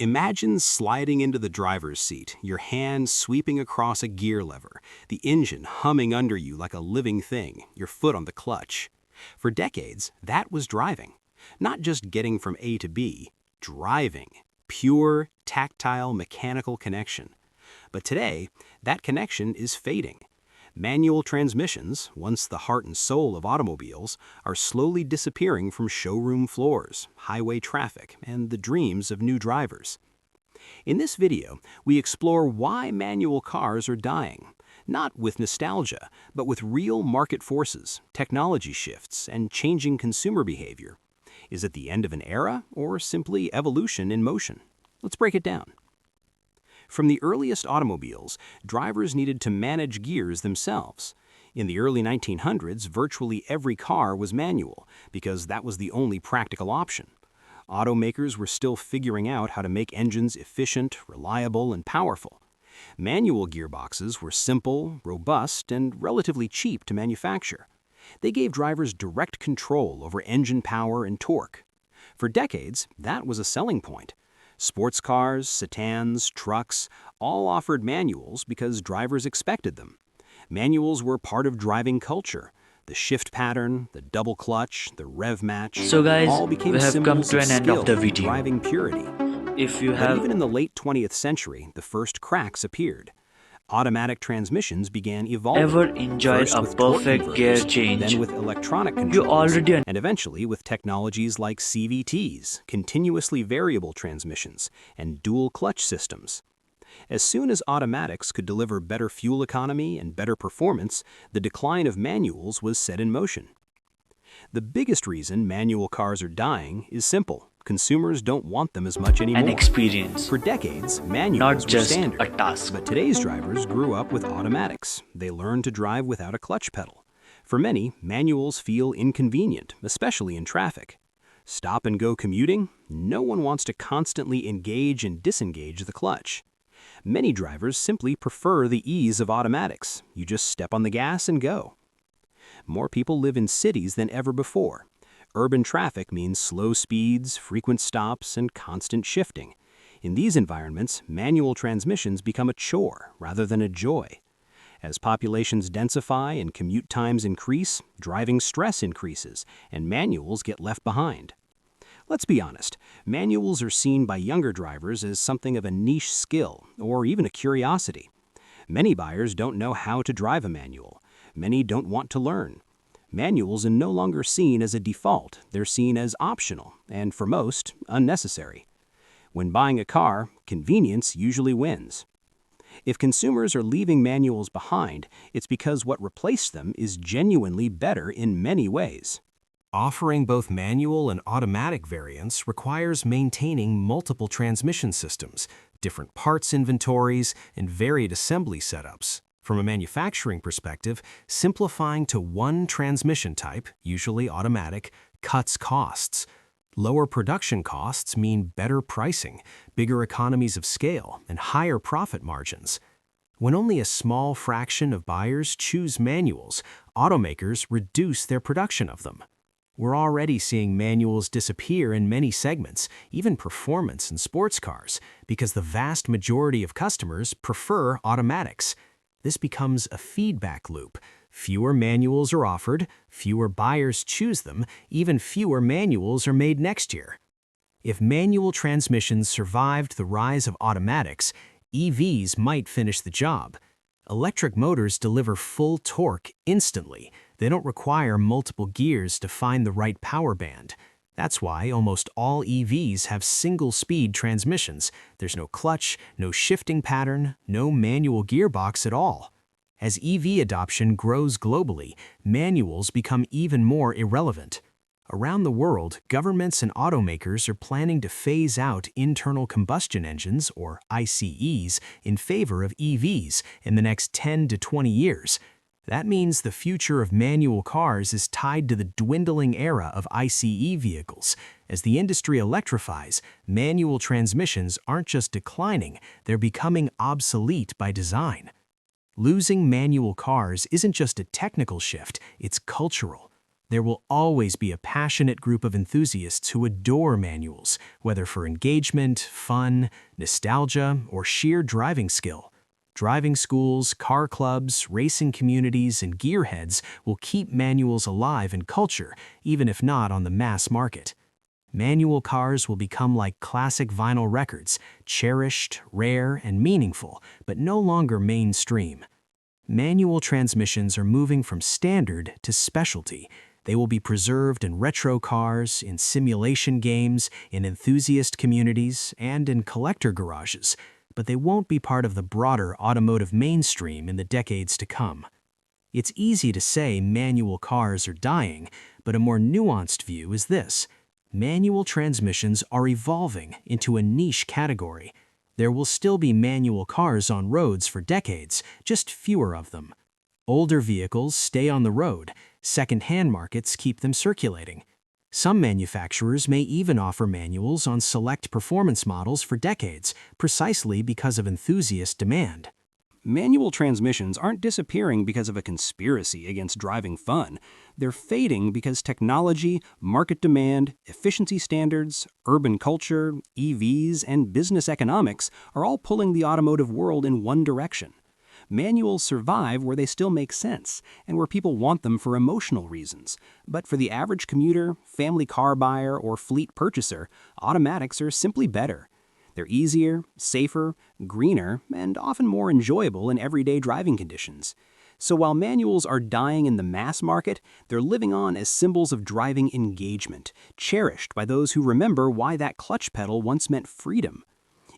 Imagine sliding into the driver's seat, your hand sweeping across a gear lever, the engine humming under you like a living thing, your foot on the clutch. For decades, that was driving. Not just getting from A to B, driving. Pure, tactile, mechanical connection. But today, that connection is fading. Manual transmissions, once the heart and soul of automobiles, are slowly disappearing from showroom floors, highway traffic, and the dreams of new drivers. In this video, we explore why manual cars are dying, not with nostalgia, but with real market forces, technology shifts, and changing consumer behavior. Is it the end of an era, or simply evolution in motion? Let's break it down. From the earliest automobiles, drivers needed to manage gears themselves. In the early 1900s, virtually every car was manual, because that was the only practical option. Automakers were still figuring out how to make engines efficient, reliable, and powerful. Manual gearboxes were simple, robust, and relatively cheap to manufacture. They gave drivers direct control over engine power and torque. For decades, that was a selling point. Sports cars, sedans, trucks, all offered manuals because drivers expected them. Manuals were part of driving culture. The shift pattern, the double clutch, the rev match, So guys, all became we have come symbols to of an end of skill the and video. driving purity. If you But have even in the late 20th century, the first cracks appeared. Automatic transmissions began evolving. ever enjoyed First a with torque perfect gear converters, change, then with electronic you controls, already and eventually with technologies like CVTs, continuously variable transmissions, and dual clutch systems. As soon as automatics could deliver better fuel economy and better performance, the decline of manuals was set in motion. The biggest reason manual cars are dying is simple. Consumers don't want them as much anymore. an experience, For decades, manuals not were just standard. a task. But today's drivers grew up with automatics. They learned to drive without a clutch pedal. For many, manuals feel inconvenient, especially in traffic. Stop and go commuting? No one wants to constantly engage and disengage the clutch. Many drivers simply prefer the ease of automatics. You just step on the gas and go. More people live in cities than ever before. Urban traffic means slow speeds, frequent stops, and constant shifting. In these environments, manual transmissions become a chore rather than a joy. As populations densify and commute times increase, driving stress increases, and manuals get left behind. Let's be honest, manuals are seen by younger drivers as something of a niche skill or even a curiosity. Many buyers don't know how to drive a manual. Many don't want to learn. Manuals are no longer seen as a default, they're seen as optional, and for most, unnecessary. When buying a car, convenience usually wins. If consumers are leaving manuals behind, it's because what replaced them is genuinely better in many ways. Offering both manual and automatic variants requires maintaining multiple transmission systems, different parts inventories, and varied assembly setups. From a manufacturing perspective, simplifying to one transmission type, usually automatic, cuts costs. Lower production costs mean better pricing, bigger economies of scale, and higher profit margins. When only a small fraction of buyers choose manuals, automakers reduce their production of them. We're already seeing manuals disappear in many segments, even performance and sports cars, because the vast majority of customers prefer automatics. This becomes a feedback loop. Fewer manuals are offered, fewer buyers choose them, even fewer manuals are made next year. If manual transmissions survived the rise of automatics, EVs might finish the job. Electric motors deliver full torque instantly. They don't require multiple gears to find the right power band. That's why almost all EVs have single-speed transmissions. There's no clutch, no shifting pattern, no manual gearbox at all. As EV adoption grows globally, manuals become even more irrelevant. Around the world, governments and automakers are planning to phase out internal combustion engines, or ICEs, in favor of EVs in the next 10 to 20 years. That means the future of manual cars is tied to the dwindling era of ICE vehicles. As the industry electrifies, manual transmissions aren't just declining, they're becoming obsolete by design. Losing manual cars isn't just a technical shift, it's cultural. There will always be a passionate group of enthusiasts who adore manuals, whether for engagement, fun, nostalgia, or sheer driving skill. Driving schools, car clubs, racing communities, and gearheads will keep manuals alive in culture, even if not on the mass market. Manual cars will become like classic vinyl records, cherished, rare, and meaningful, but no longer mainstream. Manual transmissions are moving from standard to specialty. They will be preserved in retro cars, in simulation games, in enthusiast communities, and in collector garages, but they won't be part of the broader automotive mainstream in the decades to come. It's easy to say manual cars are dying, but a more nuanced view is this: manual transmissions are evolving into a niche category. There will still be manual cars on roads for decades, just fewer of them. Older vehicles stay on the road, second-hand markets keep them circulating. Some manufacturers may even offer manuals on select performance models for decades, precisely because of enthusiast demand. Manual transmissions aren't disappearing because of a conspiracy against driving fun. They're fading because technology, market demand, efficiency standards, urban culture, EVs, and business economics are all pulling the automotive world in one direction. Manuals survive where they still make sense and where people want them for emotional reasons. But for the average commuter, family car buyer, or fleet purchaser, automatics are simply better. They're easier, safer, greener, and often more enjoyable in everyday driving conditions. So while manuals are dying in the mass market, they're living on as symbols of driving engagement, cherished by those who remember why that clutch pedal once meant freedom.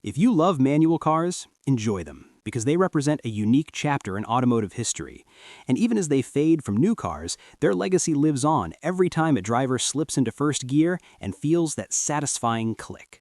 If you love manual cars, enjoy them, because they represent a unique chapter in automotive history. And even as they fade from new cars, their legacy lives on every time a driver slips into first gear and feels that satisfying click.